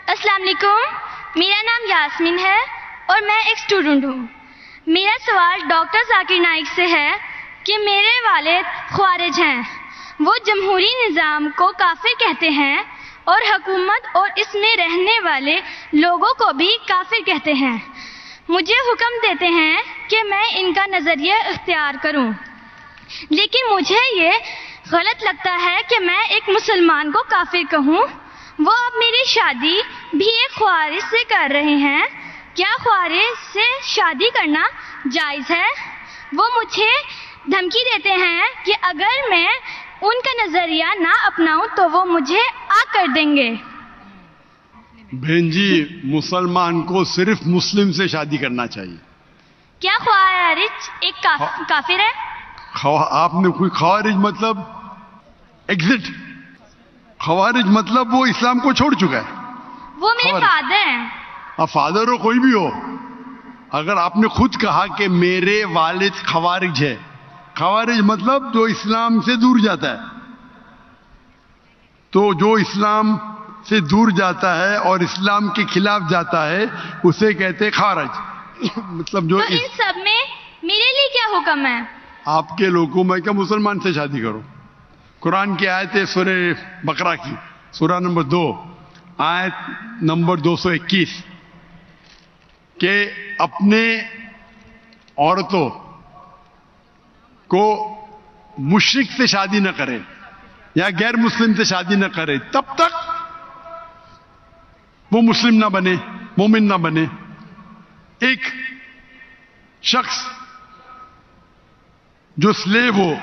السلام علیکم، میرا نام یاسمین ہے اور میں ایک اسٹوڈنٹ ہوں۔ میرا سوال ڈاکٹر ذاکر نائک سے ہے کہ میرے والد خوارج ہیں، وہ جمہوری نظام کو کافر کہتے ہیں اور حکومت اور اس میں رہنے والے لوگوں کو بھی کافر کہتے ہیں۔ مجھے حکم دیتے ہیں کہ میں ان کا نظریہ اختیار کروں، لیکن مجھے یہ غلط لگتا ہے کہ میں ایک مسلمان کو کافر کہوں۔ وہ اب میری شادی بھی ایک خوارج سے کر رہے ہیں، کیا خوارج سے شادی کرنا جائز ہے؟ وہ مجھے دھمکی دیتے ہیں کہ اگر میں ان کا نظریہ نہ اپناؤں تو وہ مجھے آگ کر دیں گے۔ بہن جی، مسلمان کو صرف مسلم سے شادی کرنا چاہیے۔ کیا خوارج ایک کافر ہے؟ آپ نے کوئی خوارج مطلب ایگزٹ، خوارج مطلب وہ اسلام کو چھوڑ چکا ہے۔ وہ میرے فادر ہیں۔ فادر ہو کوئی بھی ہو، اگر آپ نے خود کہا کہ میرے والد خوارج ہے، خوارج مطلب جو اسلام سے دور جاتا ہے، تو جو اسلام سے دور جاتا ہے اور اسلام کے خلاف جاتا ہے اسے کہتے خوارج۔ مطلب جو تو ان سب میں میرے لیے کیا حکم ہے؟ آپ کے لوگوں میں کہ مسلمان سے شادی کرو۔ قرآن کی آیت ہے سورہ بقرہ کی، سورہ نمبر 2 آیت نمبر 221 کہ اپنے عورتوں کو مشرک سے شادی نہ کرے یا غیر مسلم سے شادی نہ کرے تب تک وہ مسلم نہ بنے، مومن نہ بنے۔ ایک شخص جو سلیو ہو،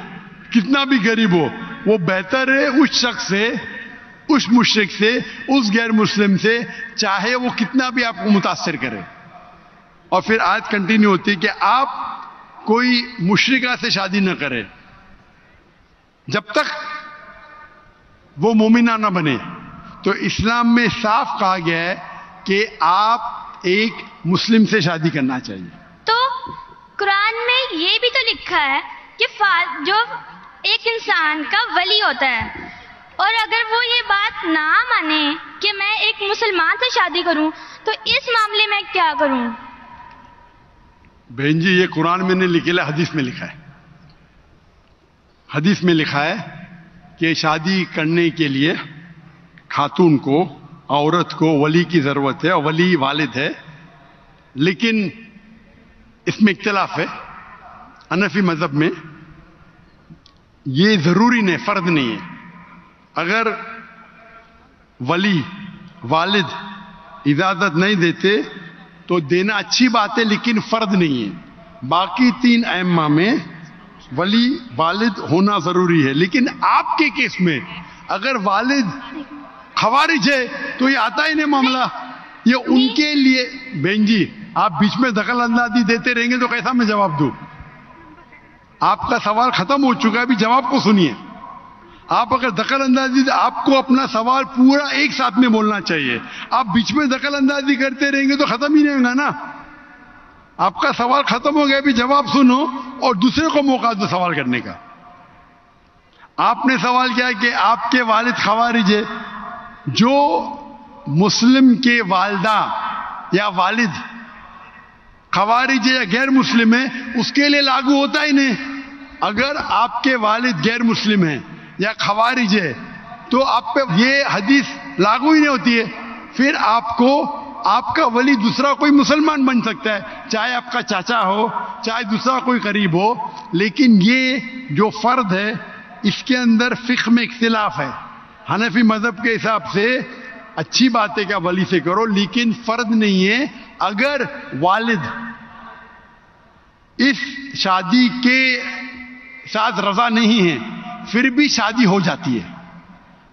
کتنا بھی غریب ہو، وہ بہتر ہے اس شخص سے، اس مشرک سے، اس غیر مسلم سے، چاہے وہ کتنا بھی آپ کو متاثر کرے۔ اور پھر آیت کنٹینیو ہوتی ہے کہ آپ کوئی مشرکہ سے شادی نہ کرے جب تک وہ مومنہ نہ بنے۔ تو اسلام میں صاف کہا گیا ہے کہ آپ ایک مسلم سے شادی کرنا چاہیے۔ تو قرآن میں یہ بھی تو لکھا ہے کہ جو ایک انسان کا ولی ہوتا ہے، اور اگر وہ یہ بات نہ مانے کہ میں ایک مسلمان سے شادی کروں تو اس معاملے میں کیا کروں؟ بہن جی، یہ قرآن میں نہیں لکھا ہے، حدیث میں لکھا ہے۔ حدیث میں لکھا ہے کہ شادی کرنے کے لیے خاتون کو، عورت کو ولی کی ضرورت ہے، اور ولی والد ہے۔ لیکن اس میں اختلاف ہے، حنفی مذہب میں یہ ضروری نہیں، فرض نہیں ہے۔ اگر ولی والد اجازت نہیں دیتے تو دینا اچھی بات ہے، لیکن فرض نہیں ہے۔ باقی 3 ائمہ میں ولی والد ہونا ضروری ہے، لیکن آپ کے کیس میں اگر والد خوارج ہے تو یہ آتا ہی نہیں معاملہ۔ یہ ان کے لیے بہن جی، آپ بیچ میں دخل اندازی دیتے رہیں گے تو کیسا میں جواب دوں؟ آپ کا سوال ختم ہو چکا ہے، ابھی جواب کو سنیے۔ آپ اگر دخل اندازی، آپ کو اپنا سوال پورا ایک ساتھ میں بولنا چاہیے۔ آپ بیچ میں دخل اندازی کرتے رہیں گے تو ختم ہی نہیں ہوگا نا۔ آپ کا سوال ختم ہو گیا، ابھی جواب سنو اور دوسرے کو موقع دو سوال کرنے کا۔ آپ نے سوال کیا کہ آپ کے والد خوارج ہے، جو مسلم کے والدہ یا والد خوارج ہے یا غیر مسلم ہے اس کے لیے لاگو ہوتا ہی نہیں۔ اگر آپ کے والد غیر مسلم ہیں یا خوارج ہے تو آپ پہ یہ حدیث لاگو ہی نہیں ہوتی ہے۔ پھر آپ کو آپ کا ولی دوسرا کوئی مسلمان بن سکتا ہے، چاہے آپ کا چاچا ہو، چاہے دوسرا کوئی قریب ہو، لیکن یہ جو فرد ہے اس کے اندر فقہ میں اختلاف ہے۔ حنفی مذہب کے حساب سے اچھی بات ہے کہ ولی سے کرو، لیکن فرض نہیں ہے۔ اگر والد اس شادی کے ساتھ رضا نہیں ہے پھر بھی شادی ہو جاتی ہے۔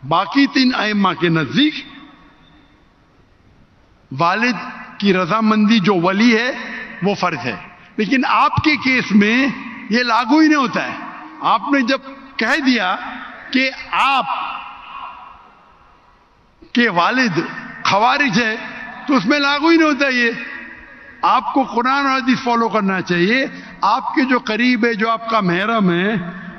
باقی 3 ائمہ کے نزدیک والد کی رضامندی جو ولی ہے وہ فرض ہے، لیکن آپ کے کیس میں یہ لاگو ہی نہیں ہوتا ہے۔ آپ نے جب کہہ دیا کہ آپ کے والد خوارج ہے تو اس میں لاگو ہی نہیں ہوتا یہ۔ آپ کو قرآن اور حدیث فالو کرنا چاہیے۔ آپ کے جو قریب ہے، جو آپ کا محرم ہے،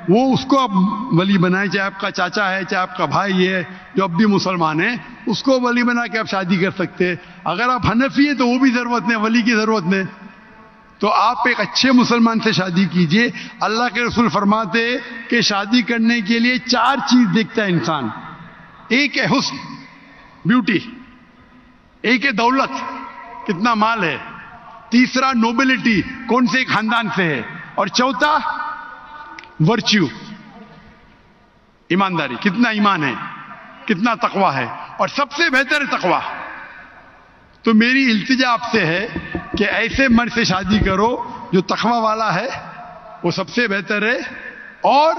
وہ اس کو اب ولی بنائے، چاہے آپ کا چاچا ہے، چاہے آپ کا بھائی ہے جو اب بھی مسلمان ہے، اس کو ولی بنا کے آپ شادی کر سکتے ہیں۔ اگر آپ حنفی ہیں تو وہ بھی ضرورت نہیں، ولی کی ضرورت نہیں، تو آپ ایک اچھے مسلمان سے شادی کیجئے۔ اللہ کے رسول فرماتے کہ شادی کرنے کے لیے 4 چیز دیکھتا ہے انسان، ایک ہے حسن، بیوٹی، ایک ہے دولت، کتنا مال ہے، تیسرا نوبلٹی، کون سے خاندان سے ہے، اور چوتھا ورچیو، ایمانداری، کتنا ایمان ہے، کتنا تقوی ہے، اور سب سے بہتر ہے تقوی۔ تو میری التجا آپ سے ہے کہ ایسے مرد سے شادی کرو جو تقوی والا ہے، وہ سب سے بہتر ہے، اور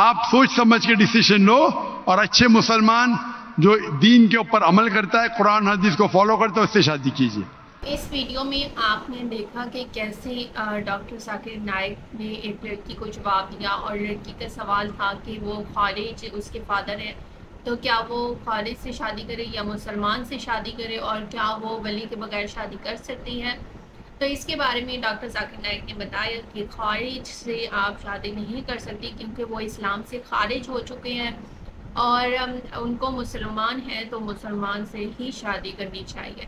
آپ سوچ سمجھ کے ڈیسیشن لو، اور اچھے مسلمان جو دین کے اوپر عمل کرتا ہے، قرآن حدیث کو فالو کرتا ہے، اس سے شادی کیجیے۔ اس ویڈیو میں آپ نے دیکھا کہ کیسے ڈاکٹر ذاکر نائک نے ایک لڑکی کو جواب دیا، اور لڑکی کا سوال تھا کہ وہ خارج اس کے فادر ہیں، تو کیا وہ خارج سے شادی کرے یا مسلمان سے شادی کرے، اور کیا وہ ولی کے بغیر شادی کر سکتی ہے۔ تو اس کے بارے میں ڈاکٹر ذاکر نائک نے بتایا کہ خارج سے آپ شادی نہیں کر سکتی، کیونکہ وہ اسلام سے خارج ہو چکے ہیں، اور ان کو مسلمان ہیں تو مسلمان سے ہی شادی کرنی چاہیے۔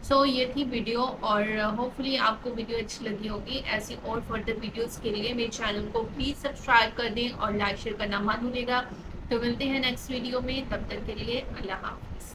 سو یہ تھی ویڈیو، اور ہوپفلی آپ کو ویڈیو اچھی لگی ہوگی۔ ایسی اور فردر ویڈیوز کے لیے میرے چینل کو پلیز سبسکرائب کر دیں اور لائک شیئر کرنا مت بھولیے گا۔ تو ملتے ہیں نیکسٹ ویڈیو میں، تب تک کے لیے اللہ حافظ۔